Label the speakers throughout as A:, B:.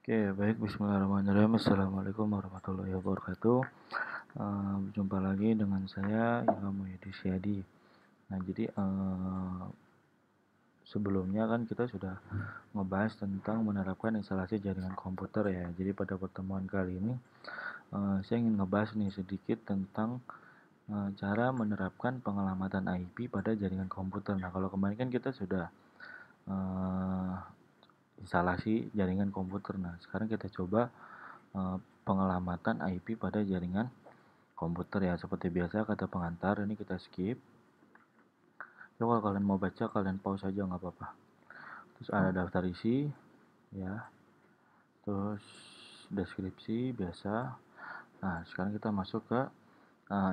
A: Oke, baik. Bismillahirrahmanirrahim. Assalamualaikum warahmatullahi wabarakatuh. Berjumpa lagi dengan saya Ilham Yudi Syadi. Nah, jadi sebelumnya kan kita sudah ngebahas tentang menerapkan instalasi jaringan komputer ya. Jadi pada pertemuan kali ini saya ingin ngebahas nih sedikit tentang cara menerapkan pengelamatan IP pada jaringan komputer. Nah, kalau kemarin kan kita sudah uh, instalasi jaringan komputer. Nah, sekarang kita coba pengelamatan IP pada jaringan komputer ya. Seperti biasa kata pengantar ini kita skip. Coba kalau kalian mau baca kalian pause aja nggak apa-apa. Terus ada daftar isi ya. Terus deskripsi biasa. Nah, sekarang kita masuk ke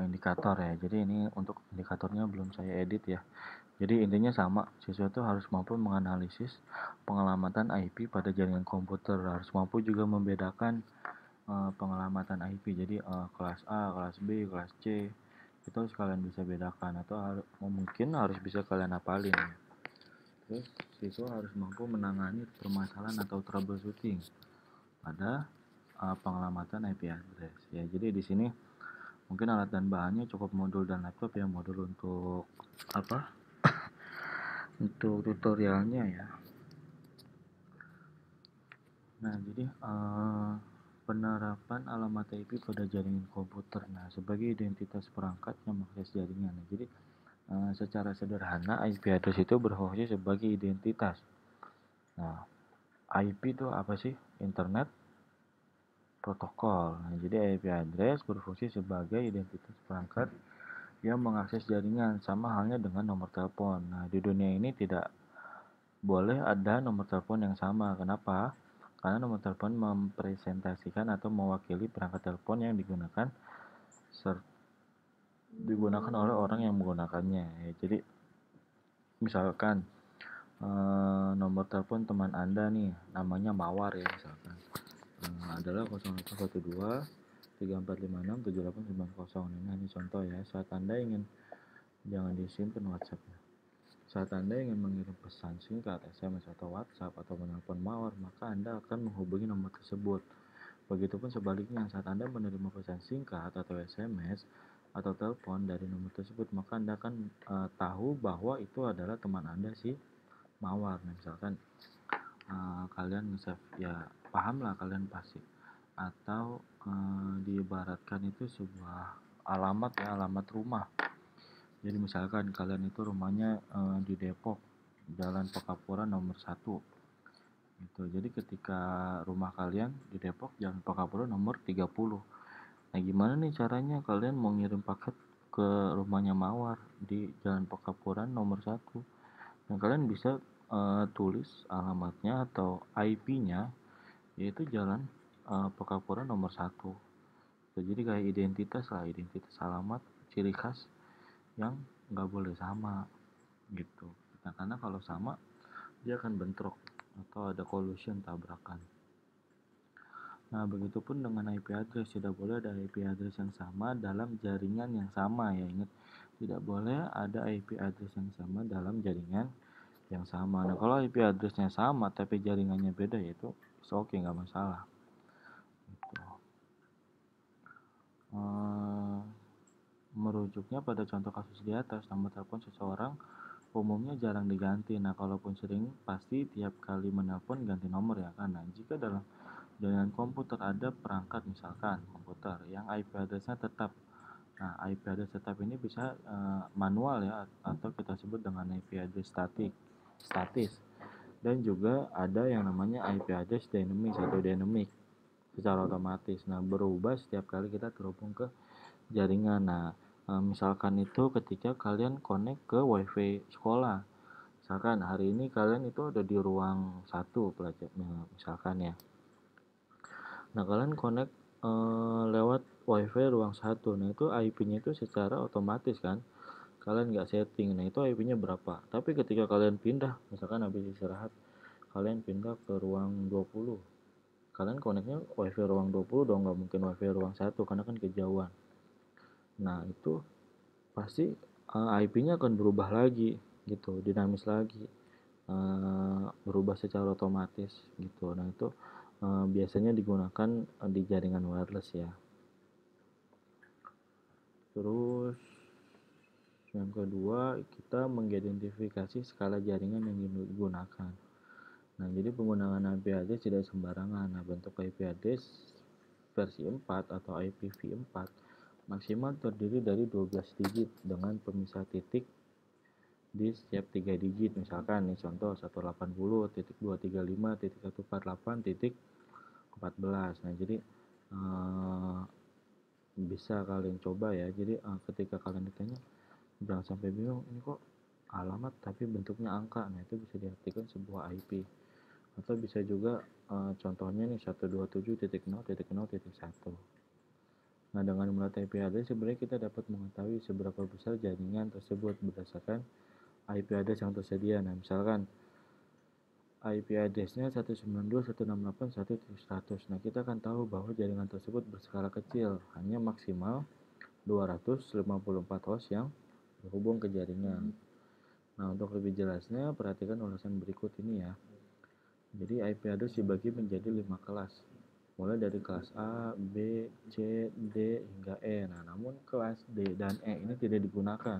A: indikator ya. Jadi ini untuk indikatornya belum saya edit ya. Jadi intinya sama, siswa itu harus mampu menganalisis pengelamatan IP pada jaringan komputer, harus mampu juga membedakan pengelamatan IP. Jadi kelas A, kelas B, kelas C itu harus kalian bisa bedakan atau mungkin harus bisa kalian hafalin. Terus siswa harus mampu menangani permasalahan atau troubleshooting pada pengelamatan IP address ya. Jadi di sini mungkin alat dan bahannya cukup modul dan laptop ya, modul untuk apa? Untuk tutorialnya ya. Nah, jadi penerapan alamat IP pada jaringan komputer. Nah, sebagai identitas perangkat yang mengakses jaringan. Nah, jadi secara sederhana IP address itu berfungsi sebagai identitas. Nah, IP itu apa sih? Internet protokol. Nah, jadi IP address berfungsi sebagai identitas perangkat yang mengakses jaringan, sama halnya dengan nomor telepon. Nah, di dunia ini tidak boleh ada nomor telepon yang sama. Kenapa? Karena nomor telepon mempresentasikan atau mewakili perangkat telepon yang digunakan oleh orang yang menggunakannya. Ya, jadi misalkan nomor telepon teman Anda nih namanya Mawar ya, misalkan adalah 0812 3456 7890. Ini contoh ya. Saat Anda ingin, jangan disimpan WhatsApp-nya. Saat Anda ingin mengirim pesan singkat, SMS atau WhatsApp atau menelpon Mawar, maka Anda akan menghubungi nomor tersebut. Begitupun sebaliknya, saat Anda menerima pesan singkat atau SMS atau telepon dari nomor tersebut, maka Anda akan tahu bahwa itu adalah teman Anda si Mawar. Nah, misalkan kalian nge-save ya, paham lah kalian pasti. Atau diibaratkan itu sebuah alamat ya, alamat rumah. Jadi misalkan kalian itu rumahnya di Depok, Jalan Pekapuran nomor 1 gitu. Jadi ketika rumah kalian di Depok, Jalan Pekapuran nomor 30. Nah, gimana nih caranya kalian mau ngirim paket ke rumahnya Mawar di Jalan Pekapuran nomor 1? Nah, kalian bisa tulis alamatnya atau IP-nya, yaitu Jalan Pekapuran nomor 1. Jadi kayak identitas lah, identitas alamat, ciri khas yang nggak boleh sama gitu. Nah, karena kalau sama dia akan bentrok atau ada collision, tabrakan. Nah, begitupun dengan IP address, tidak boleh ada IP address yang sama dalam jaringan yang sama ya. Ingat, tidak boleh ada IP address yang sama dalam jaringan yang sama. Nah, kalau IP addressnya sama tapi jaringannya beda, yaitu oke, nggak masalah gitu. Merujuknya pada contoh kasus di atas, nomor telepon seseorang umumnya jarang diganti. Nah, kalaupun sering, pasti tiap kali menelpon ganti nomor ya kan. Nah, jika dalam jaringan komputer ada perangkat misalkan komputer yang IP address-nya tetap. Nah, IP address tetap ini bisa manual ya, atau kita sebut dengan IP address statis. Dan juga ada yang namanya IP address dynamic atau dynamic secara otomatis. Nah, berubah setiap kali kita terhubung ke jaringan. Nah, misalkan itu ketika kalian connect ke WiFi sekolah. Misalkan hari ini kalian itu ada di ruang 1 pelajar misalkan ya. Nah, kalian connect lewat WiFi ruang 1. Nah, itu IP-nya itu secara otomatis kan. Kalian nggak setting. Nah, itu IP-nya berapa. Tapi ketika kalian pindah, misalkan habis istirahat, kalian pindah ke ruang 20. Kalian connectnya WiFi ruang 20 dong, nggak mungkin WiFi ruang 1 karena kan kejauhan. Nah, itu pasti IP-nya akan berubah lagi gitu, dinamis lagi. berubah secara otomatis gitu. Nah itu biasanya digunakan di jaringan wireless ya. Terus yang kedua, kita mengidentifikasi skala jaringan yang digunakan. Nah, jadi penggunaan IP address tidak sembarangan. Nah, bentuk IP address versi 4 atau IPv4 maksimal terdiri dari 12 digit dengan pemisah titik di setiap 3 digit. Misalkan nih contoh 180.235.148.14. Nah, jadi bisa kalian coba ya. Jadi ketika kalian ditanya, jangan sampai bingung, ini kok alamat tapi bentuknya angka. Nah, itu bisa diartikan sebuah IP. Atau bisa juga contohnya nih 127.0.0.1. Nah, dengan melatih IP address sebenarnya kita dapat mengetahui seberapa besar jaringan tersebut berdasarkan IP address yang tersedia. Nah, misalkan IP address-nya 192.168.1.100. Nah, kita akan tahu bahwa jaringan tersebut berskala kecil, hanya maksimal 254 host yang berhubung ke jaringan. Nah, untuk lebih jelasnya, perhatikan ulasan berikut ini ya. Jadi IP address dibagi menjadi 5 kelas, mulai dari kelas A, B, C, D, hingga E. Nah, namun kelas D dan E ini tidak digunakan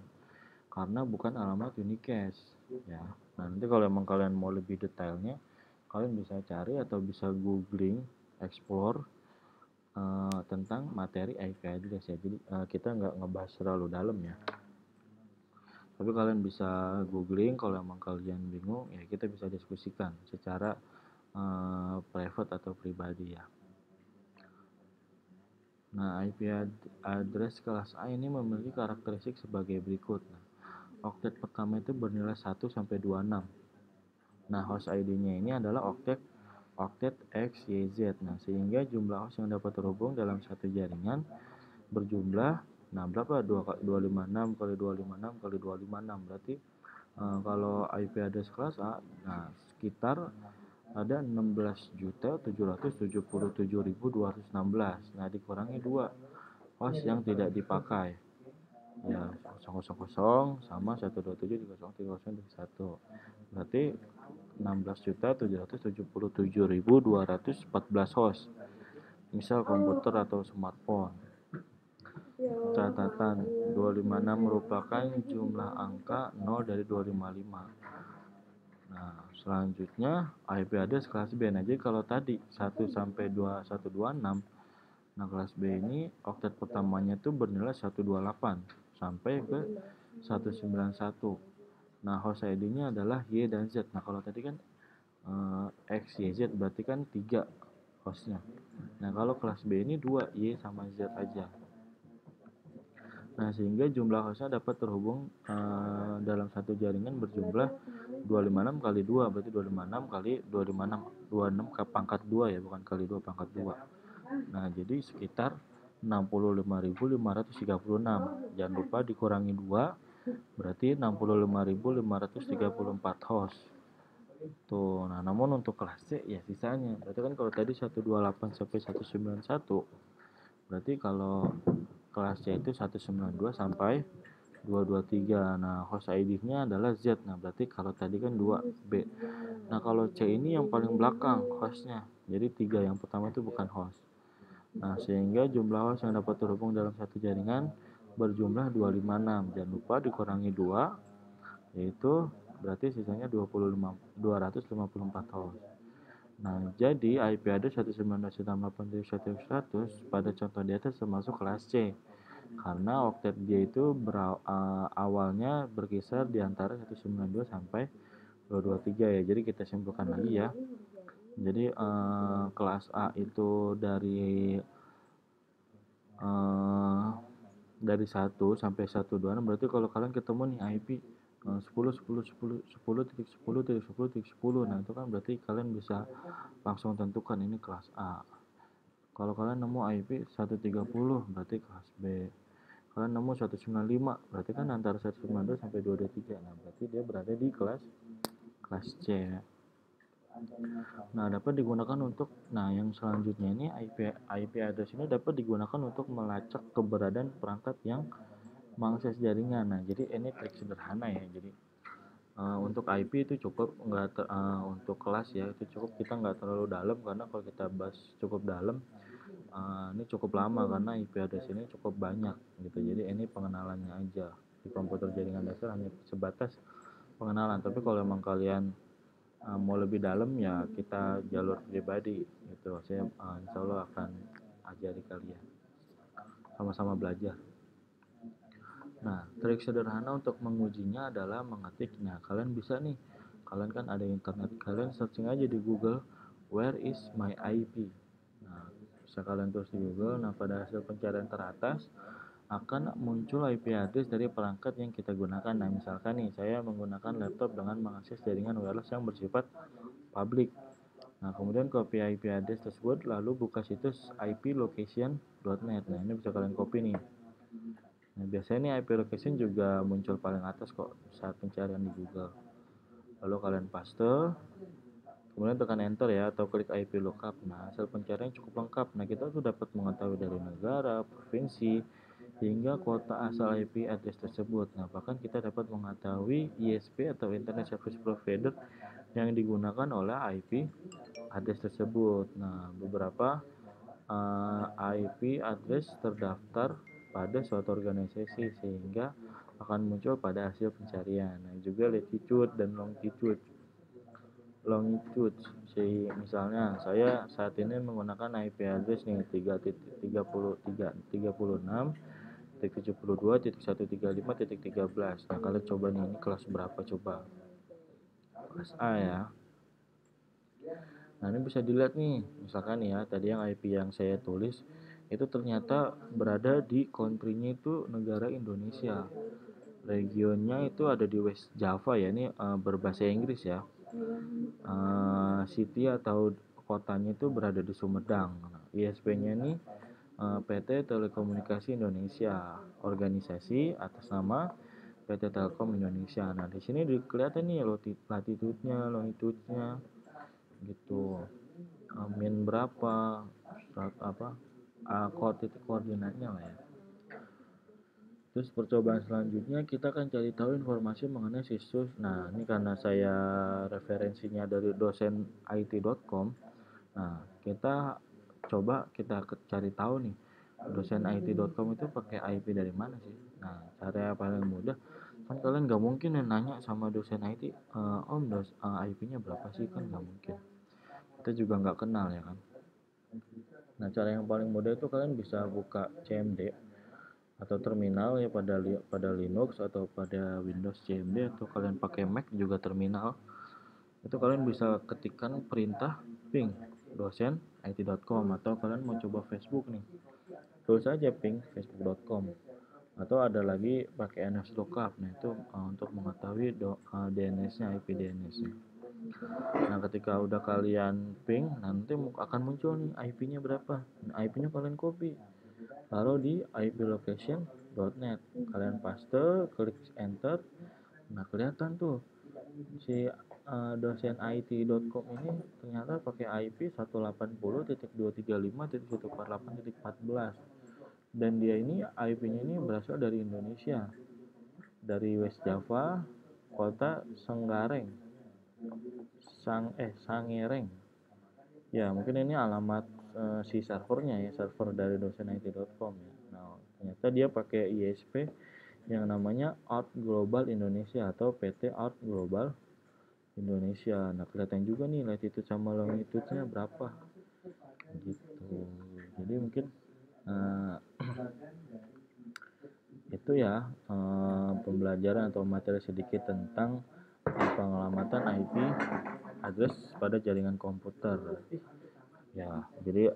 A: karena bukan alamat unicast ya. Nah, nanti kalau emang kalian mau lebih detailnya, kalian bisa cari atau bisa googling, explore tentang materi IP address ya. Jadi kita nggak ngebahas terlalu dalam ya. Tapi kalian bisa googling, kalau emang kalian bingung ya kita bisa diskusikan secara private atau pribadi ya. Nah, IP address kelas A ini memiliki karakteristik sebagai berikut. Nah, oktet pertama itu bernilai 1 sampai 26. Nah, host ID-nya ini adalah oktet XYZ. Nah, sehingga jumlah host yang dapat terhubung dalam satu jaringan berjumlah, nah berapa? 256 kali 256 kali 256. Berarti kalau IP address kelas A, nah sekitar ada 16.777.216. Nah, dikurangi 2 host yang tidak dipakai. Ya, 000 sama 127.0.0.1. Berarti 16.777.214 host. Misal komputer atau smartphone. Catatan 256 merupakan jumlah angka 0 dari 255. Nah, selanjutnya IP address kelas B. Nah, jadi kalau tadi 1 sampai 126, nah kelas B ini oktet pertamanya itu bernilai 128 sampai ke 191. Nah, host ID-nya adalah Y dan Z. Nah, kalau tadi kan X, Y, Z berarti kan 3 hostnya. Nah, kalau kelas B ini 2, Y sama Z aja. Nah, sehingga jumlah hostnya dapat terhubung dalam satu jaringan berjumlah 256 kali 2, berarti 256 kali 256 ke pangkat 2 ya, bukan kali 2 pangkat 2. Nah, jadi sekitar 65.536. Jangan lupa dikurangi 2, berarti 65.534 host. Tuh, nah namun untuk kelas C ya sisanya. Berarti kan kalau tadi 128 sampai 191, berarti kalau kelas C itu 192 sampai 223. Nah, host ID-nya adalah Z. Nah, berarti kalau tadi kan 2B. Nah, kalau C ini yang paling belakang hostnya. Jadi 3 yang pertama itu bukan host. Nah, sehingga jumlah host yang dapat terhubung dalam satu jaringan berjumlah 256. Jangan lupa dikurangi 2, yaitu berarti sisanya 254 host. Nah, jadi IP address 192.168.1.100 pada contoh di atas termasuk kelas C. Karena oktet dia itu awalnya berkisar di antara 192 sampai 223 ya. Jadi kita simpulkan lagi ya. Jadi kelas A itu dari 1 sampai 126. Berarti kalau kalian ketemu nih IP 10.10.10.10.10.10. Nah, itu kan berarti kalian bisa langsung tentukan ini kelas A. Kalau kalian nemu IP 130 berarti kelas B. Kalian nemu 195 berarti kan antara 192 sampai 223. Nah, berarti dia berada di kelas C. Nah, dapat digunakan untuk, nah yang selanjutnya ini IP address ini dapat digunakan untuk melacak keberadaan perangkat yang mengakses jaringan. Nah, jadi ini trik sederhana ya. Jadi Untuk IP itu cukup nggak untuk kelas ya, itu cukup kita nggak terlalu dalam, karena kalau kita bahas cukup dalam, ini cukup lama karena IP address ini cukup banyak gitu. Jadi ini pengenalannya aja, di komputer jaringan dasar hanya sebatas pengenalan. Tapi kalau emang kalian mau lebih dalam ya kita jalur pribadi gitu, saya insya Allah akan ajari kalian, sama-sama belajar. Nah, trik sederhana untuk mengujinya adalah mengetik. Nah, kalian bisa nih, kalian kan ada internet, kalian searching aja di Google, where is my IP. Nah, bisa kalian tulis di Google. Nah, pada hasil pencarian teratas akan muncul IP address dari perangkat yang kita gunakan. Nah, misalkan nih, saya menggunakan laptop dengan mengakses jaringan wireless yang bersifat public. Nah, kemudian copy IP address tersebut, lalu buka situs iplocation.net. Nah, ini bisa kalian copy nih. Nah, biasanya nih IP location juga muncul paling atas kok saat pencarian di Google. Lalu kalian paste, kemudian tekan enter ya, atau klik IP lookup. Nah, hasil pencarian cukup lengkap. Nah, kita tuh dapat mengetahui dari negara, provinsi, hingga kota asal IP address tersebut. Nah, bahkan kita dapat mengetahui ISP atau Internet Service Provider yang digunakan oleh IP address tersebut. Nah, beberapa IP address terdaftar pada suatu organisasi sehingga akan muncul pada hasil pencarian. Nah, juga latitude dan longitude. Longitude, misalnya saya saat ini menggunakan IP address nih 3.33.36.72.135.13. Nah, kalian coba nih, ini kelas berapa coba? Kelas A ya. Nah, ini bisa dilihat nih, misalkan ya, tadi yang IP yang saya tulis itu ternyata berada di country-nya itu negara Indonesia. Regionnya itu ada di West Java ya, ini berbahasa Inggris ya. City atau kotanya itu berada di Sumedang. Nah, ISP-nya ini PT Telekomunikasi Indonesia, organisasi atas nama PT Telkom Indonesia. Nah, di sini kelihatan nih latitude-nya, longitude-nya gitu, min berapa, titik koordinatnya lah ya. Terus percobaan selanjutnya kita akan cari tahu informasi mengenai situs. Nah, ini karena saya referensinya dari dosen it.com. Nah, kita coba kita cari tahu nih, dosen it.com itu pakai IP dari mana sih. Nah, cara yang paling mudah, kan kalian nggak mungkin nanya sama dosen IT, om IP-nya berapa sih, kan nggak mungkin, kita juga nggak kenal ya kan. Nah, cara yang paling mudah itu kalian bisa buka CMD atau terminal ya, pada Linux atau pada Windows CMD, atau kalian pakai Mac juga terminal. Itu kalian bisa ketikkan perintah ping dosen it.com, atau kalian mau coba Facebook nih, tulis aja ping facebook.com, atau ada lagi pakai nslookup. Nah, itu untuk mengetahui DNS-nya, IP DNS-nya. Nah, ketika udah kalian ping, nanti akan muncul nih IP-nya berapa. Nah, IP-nya kalian copy, taruh di iplocation.net, kalian paste, klik enter. Nah, kelihatan tuh si dosen it.com ini ternyata pakai IP 180.235.148.14, dan dia ini IP-nya ini berasal dari Indonesia, dari West Java, kota Sangereng. Ya, mungkin ini alamat si servernya ya, server dari dosen it.com ya. Nah, ternyata dia pakai ISP yang namanya Out Global Indonesia atau PT Out Global Indonesia. Nah, kelihatan juga nih latitude sama longitude-nya berapa gitu. Jadi mungkin itu ya, pembelajaran atau materi sedikit tentang pengelamatan IP address pada jaringan komputer ya. Jadi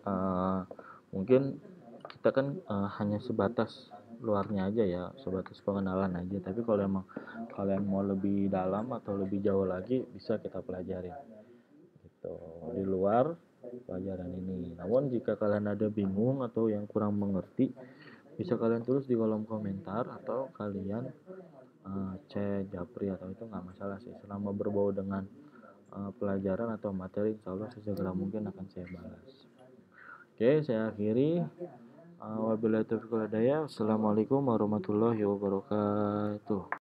A: mungkin kita kan hanya sebatas luarnya aja ya, sebatas pengenalan aja. Tapi kalau emang kalian mau lebih dalam atau lebih jauh lagi, bisa kita pelajari gitu di luar pelajaran ini. Namun jika kalian ada bingung atau yang kurang mengerti, bisa kalian tulis di kolom komentar, atau kalian chat Japri, atau itu nggak masalah sih, selama berbau dengan pelajaran atau materi, insya Allah sesegera mungkin akan saya balas. Oke, saya akhiri. Wabillahi taufiq wal hidayah. Assalamualaikum warahmatullahi wabarakatuh.